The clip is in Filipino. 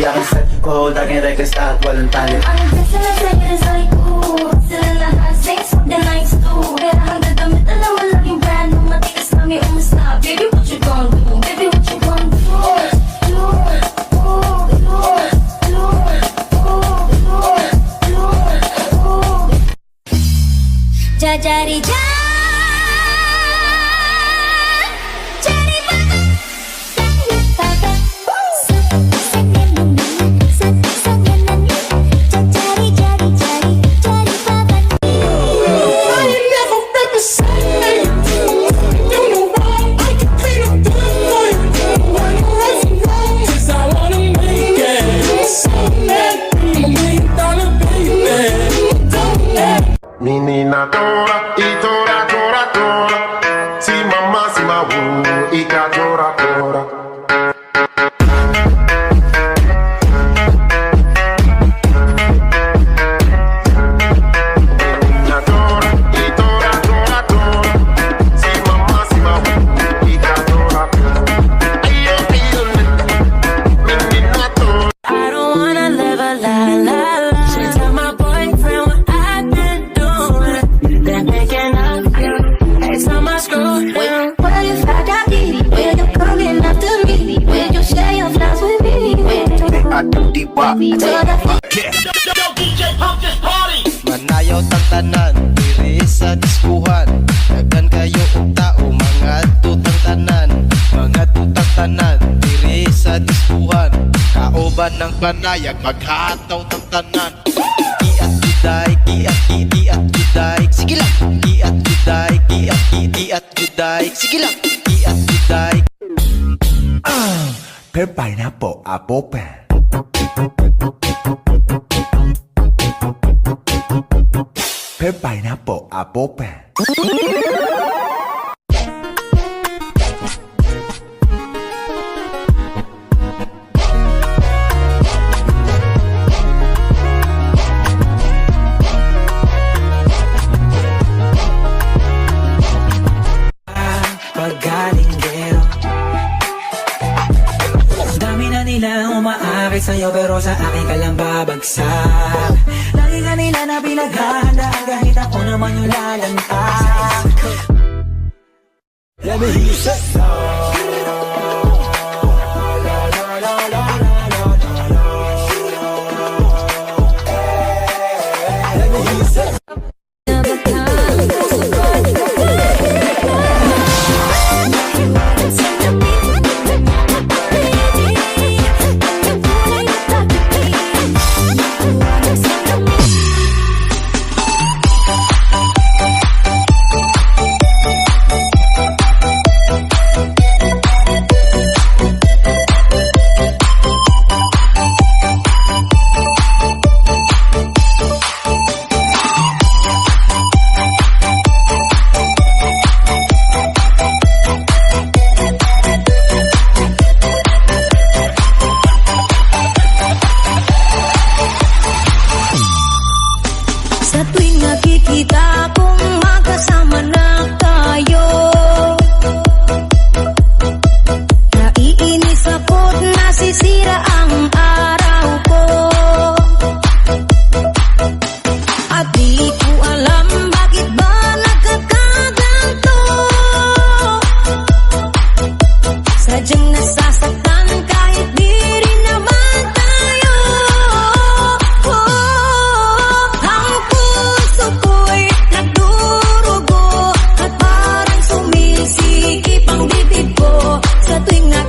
aking set ko, laging rekesta at walang tali. Ang text na sa'yo is like, ooh, sila lahat, thanks for the nights too. Pero hanggang damit, alam mo laging brand new, matikas na may umusta. Baby, what you gon' do? Baby, what you gon' do? Lord, oh, Lord, Lord, oh, Lord, Lord, oh. Jajari ja. Menina tora, e tora, tora, tora. Si mama, si ma ika tora, tora. Menina tora, e tora, tora, tora. Si mama, si ma ika tora, tora. Ayo, ayo, menina tora. I don't wanna live a lie, lie, lie. She tell my boyfriend what I've been doing. Then picking up you. Every time I scroll down. What if I got greedy? Will you come in after me? Will you share your flies with me? Manayaw tang tanan, diri sa diskuhan. Dagan kayo og tao, mga tutang tanan. Mga tutang tanan, diri sa diskuhan. Kaoban ng panayag, maghataw tang tanan. Kiat juday, kiat juday. Sige lang, kiat juday, kiat juday. Sige lang, kiat juday. Per pineapple, apple pen. Per pineapple, apple pen. Paggalinggero. Dami na nila umaakit sa'yo, pero sa akin ka lang babagsak. Lagi ka nila na pinaghahandaan, kahit ako naman yung lalantak. Let me hear you say so.